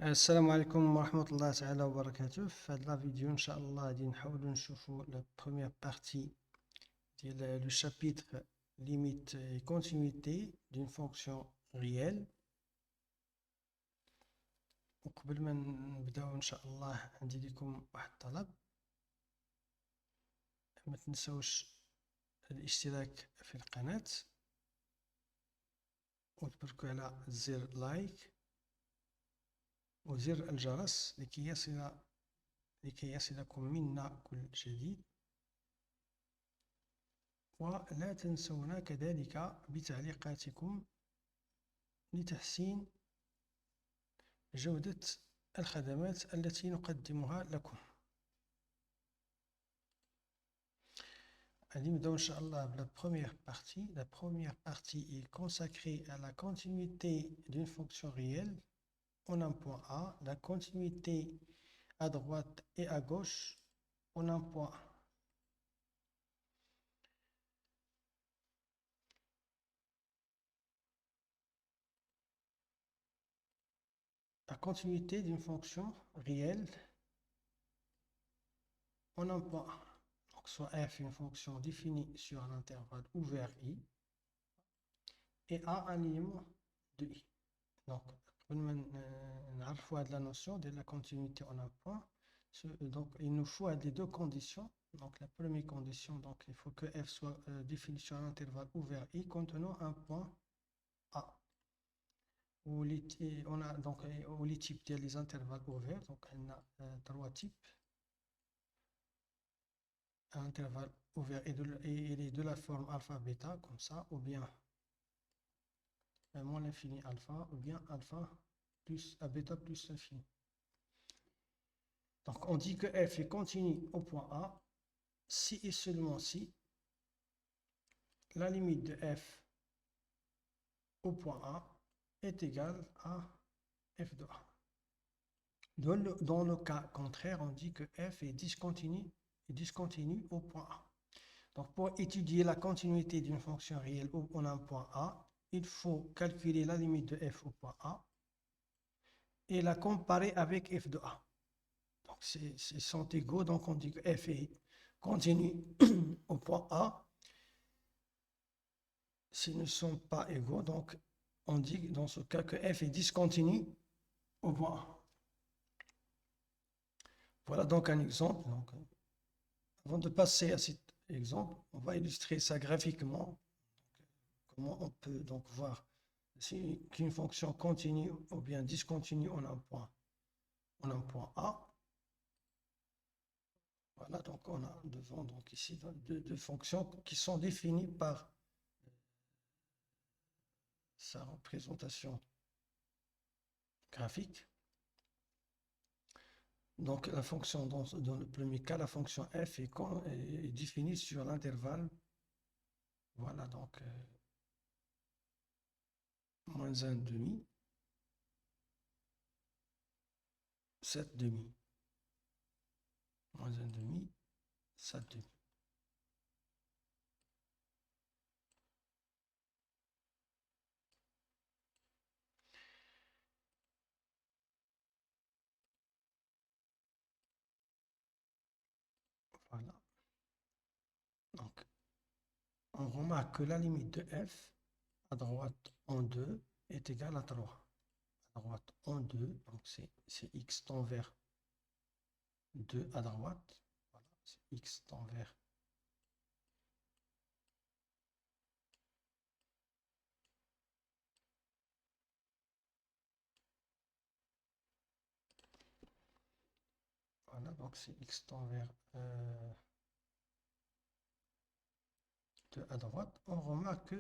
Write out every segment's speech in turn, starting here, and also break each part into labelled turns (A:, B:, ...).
A: السلام عليكم ورحمة الله تعالى وبركاته. في هاد لا فيديو ان شاء الله غادي نحاولو نشوفو لا بروميير بارتي ديال لو شابيتر limite et continuité d'une fonction réelle. وقبل ما نبداو ان شاء الله عندي لكم واحد الطلب، ما تنسوش الاشتراك في القناة وتبركوا على زر لايك وزر الجرس لكي يصلكم منا كل جديد. ولا تنسونا كذلك بتعليقاتكم لتحسين جودة الخدمات التي نقدمها لكم. Allez, donc, Inch'Allah, la première partie. La première partie est consacrée à la continuité d'une fonction réelle en un point A, la continuité à droite et à gauche en un point A. La continuité d'une fonction réelle en un point A. Donc, soit f est une fonction définie sur un intervalle ouvert I et A un élément de I. Donc, la notion de la continuité en un point. Donc, il nous faut les deux conditions. Donc, la première condition, donc, il faut que f soit définie sur un intervalle ouvert I contenant un point A. On a donc les types des intervalles ouverts. Donc, on a trois types. Un intervalle ouvert et il est de la forme alpha bêta, comme ça, ou bien moins l'infini alpha, ou bien alpha plus à bêta plus l'infini. Donc on dit que f est continu au point A si et seulement si la limite de f au point A est égale à f de A. Dans le cas contraire, on dit que f est discontinu au point A. Donc pour étudier la continuité d'une fonction réelle en un point A, il faut calculer la limite de f au point A et la comparer avec f de A. Donc ils sont égaux, donc on dit que f est continu au point A. S'ils ne sont pas égaux, donc on dit dans ce cas que f est discontinu au point A. Voilà donc un exemple. Donc, avant de passer à cet exemple, on va illustrer ça graphiquement. Comment on peut donc voir si qu'une fonction continue ou bien discontinue en un point A. Voilà, donc on a devant donc ici deux fonctions qui sont définies par sa représentation graphique. Donc la fonction dans le premier cas, la fonction f est définie sur l'intervalle. Voilà, donc moins 1 demi, 7 demi, moins 1 demi, 7 demi. Voilà. Donc, on remarque que la limite de f à droite en 2 est égale à 3. À droite en 2, donc c'est x tend vers 2 à droite. Voilà, c'est x tend vers voilà, donc c'est x tend vers 2 à droite. On remarque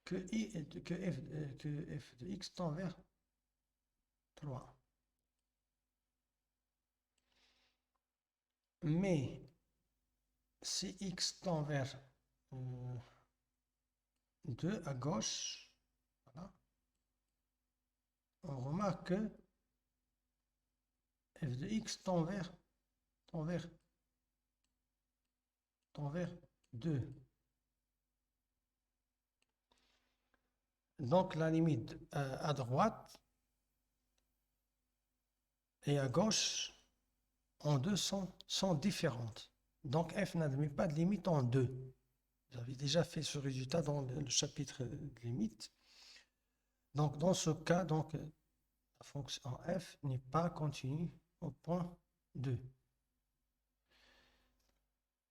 A: que f de x tend vers 3. Mais si x tend vers 2 à gauche, voilà, on remarque que f de x tend vers 2. donc la limite à droite et à gauche en deux sont différentes. Donc f n'admet pas de limite en deux. Vous avez déjà fait ce résultat dans le chapitre de limite. Donc dans ce cas, donc, la fonction f n'est pas continue au point 2.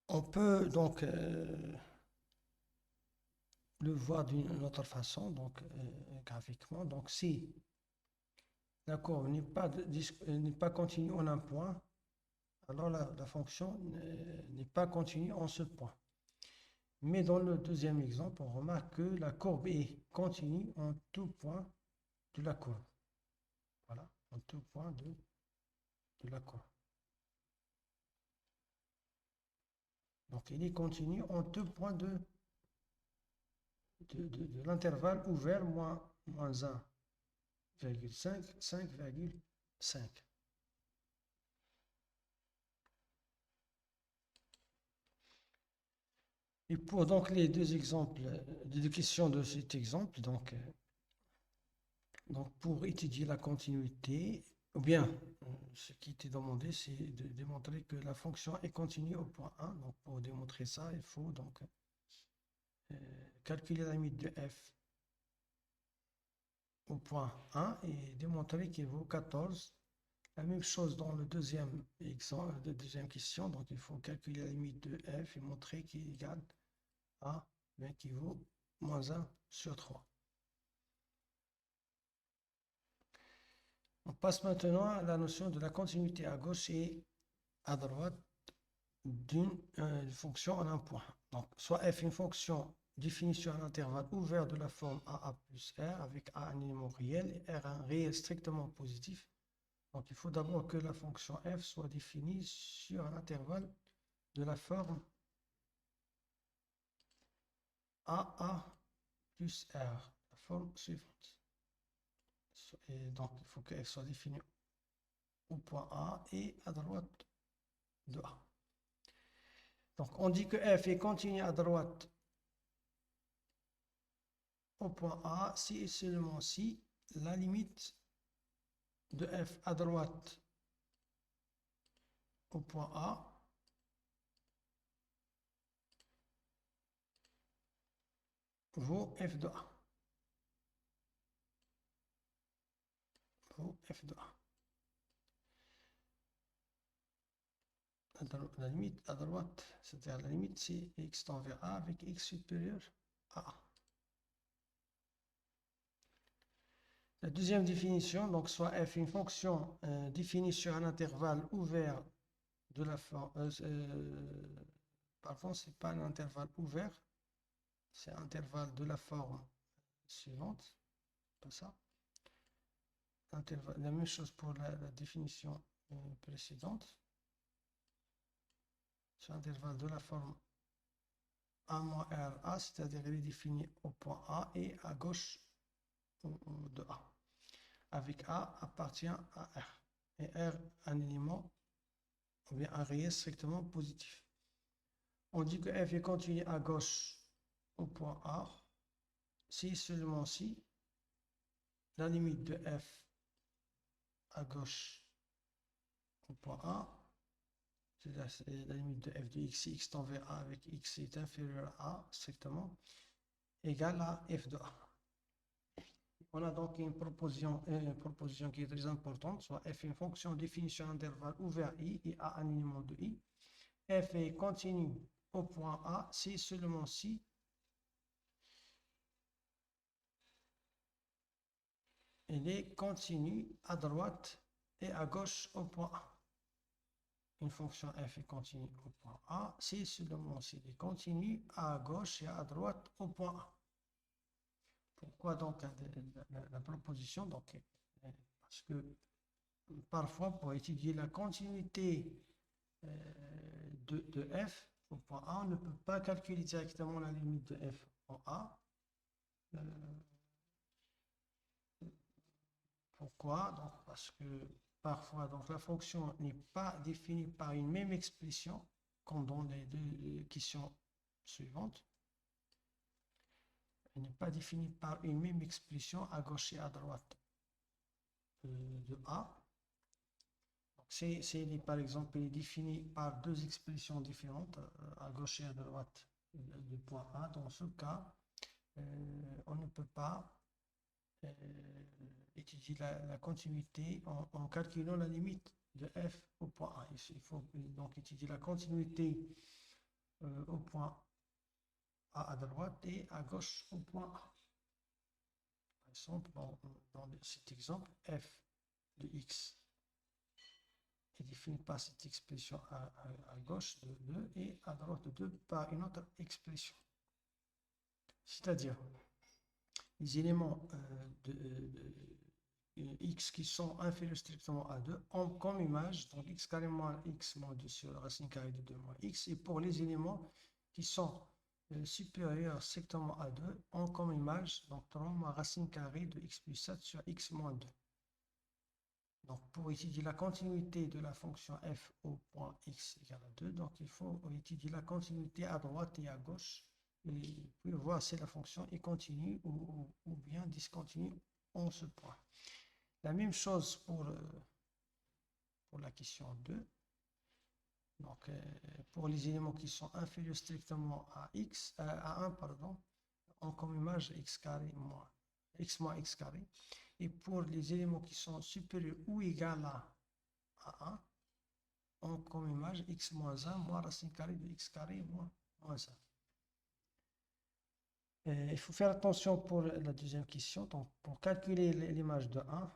A: On peut donc le voir d'une autre façon, donc graphiquement. Donc si la courbe n'est pas continue en un point, alors la fonction n'est pas continue en ce point. Mais dans le deuxième exemple, on remarque que la courbe est continue en tout point de la courbe. Voilà, en tout point de la courbe. Donc il est continu en tout point de l'intervalle ouvert moins 1,5, 5,5. Et pour donc les deux exemples, les deux questions de cet exemple, donc pour étudier la continuité, ou bien ce qui était demandé, c'est de démontrer que la fonction est continue au point 1. Donc pour démontrer ça, il faut donc calculer la limite de f au point 1 et démontrer qu'il vaut 14. La même chose dans le deuxième exemple, la deuxième question, donc il faut calculer la limite de f et montrer qu'il est égal à, bien qu'il vaut moins 1 sur 3. On passe maintenant à la notion de la continuité à gauche et à droite d'une fonction en un point. Donc, soit f est une fonction définie sur un intervalle ouvert de la forme AA plus R avec A un élément réel et R un réel strictement positif. Donc, il faut d'abord que la fonction f soit définie sur un intervalle de la forme AA plus R, la forme suivante. Et donc, il faut que f soit définie au point A et à droite de A. Donc, on dit que f est continu à droite au point A si et seulement si la limite de f à droite au point A vaut f de A. Vaut f de A. La limite à droite, c'est-à-dire la limite, c'est x tend vers A avec x supérieur à A. La deuxième définition, donc soit f est une fonction définie sur un intervalle ouvert de la forme. Parfois, ce n'est pas un intervalle ouvert, c'est un intervalle de la forme suivante. Pas ça. La même chose pour la définition précédente. C'est un intervalle de la forme A moins RA, c'est-à-dire il est défini au point A et à gauche de A, avec A appartient à R, et R un élément, ou bien un réel strictement positif. On dit que f est continu à gauche au point A, si seulement si la limite de f à gauche au point A, c'est la limite de f de x, si x tend vers A avec x est inférieur à A strictement, égale à f de A. On a donc une proposition qui est très importante, soit f est une fonction définie sur un intervalle ouvert i et a un élément de i. F est continu au point A si seulement si elle est continue à droite et à gauche au point A. Une fonction f est continue au point A si seulement si elle est continue à gauche et à droite au point A. Pourquoi donc la proposition? Donc, parce que parfois, pour étudier la continuité de f au point A, on ne peut pas calculer directement la limite de f en A. Pourquoi? Donc, parce que parfois, donc, la fonction n'est pas définie par une même expression, comme dans les deux questions suivantes. n'est pas définie par une même expression à gauche et à droite de A. Par exemple, il est défini par deux expressions différentes à gauche et à droite du point A. Dans ce cas, on ne peut pas étudier la continuité en calculant la limite de f au point A. Il faut donc étudier la continuité au point A à droite et à gauche au point A. Par exemple, dans cet exemple, f de x est défini par cette expression à gauche de 2 et à droite de 2 par une autre expression. C'est-à-dire, les éléments de x qui sont inférieurs strictement à 2 ont comme image, donc x carré moins x moins 2 sur la racine carrée de 2 moins x, et pour les éléments qui sont supérieurs strictement à 2 ont comme image, donc 3 moins racine carrée de x plus 7 sur x moins 2. Donc, pour étudier la continuité de la fonction f au point x égale à 2, donc il faut étudier la continuité à droite et à gauche, et puis voir si la fonction est continue ou bien discontinue en ce point. La même chose pour la question 2. Donc, pour les éléments qui sont inférieurs strictement à x, à 1, pardon, ont comme image x carré moins x moins x carré. Et pour les éléments qui sont supérieurs ou égaux à 1, ont comme image x moins 1 moins racine carrée de x carré moins 1. Il faut faire attention pour la deuxième question. Donc, pour calculer l'image de 1,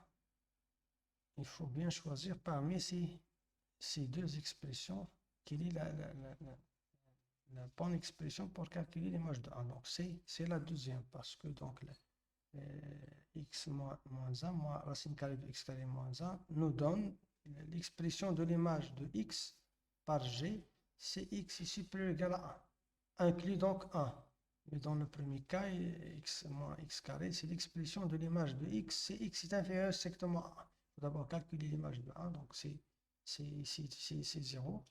A: il faut bien choisir parmi ces deux expressions quelle est la bonne expression pour calculer l'image de 1. Donc, c'est la deuxième parce que donc x moins 1 moins racine carrée de x carré moins 1 nous donne l'expression de l'image de x par g, c'est x est supérieur ou égal à 1, inclut donc 1. Mais dans le premier cas, x moins x carré, c'est l'expression de l'image de x, c'est x est inférieur strictement à 1. Il faut d'abord calculer l'image de 1, donc c'est 0.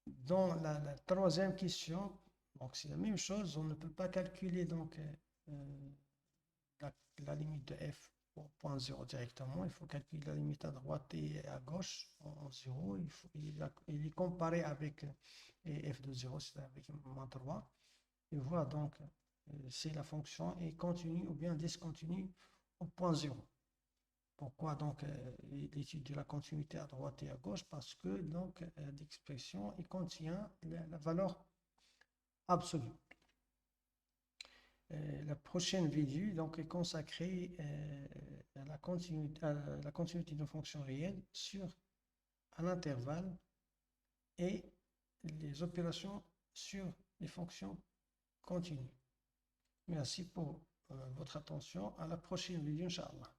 A: Dans la troisième question, donc c'est la même chose, on ne peut pas calculer donc la limite de f au point 0 directement, il faut calculer la limite à droite et à gauche en 0, il est comparé avec f de 0, c'est-à-dire avec moins 3, et voir donc si la fonction est continue ou bien discontinue au point 0. Pourquoi donc l'étude de la continuité à droite et à gauche? Parce que donc l'expression contient la valeur absolue. La prochaine vidéo donc, est consacrée à la continuité d'une fonction réelle sur un intervalle et les opérations sur les fonctions continues. Merci pour votre attention. À la prochaine vidéo, Inch'Allah.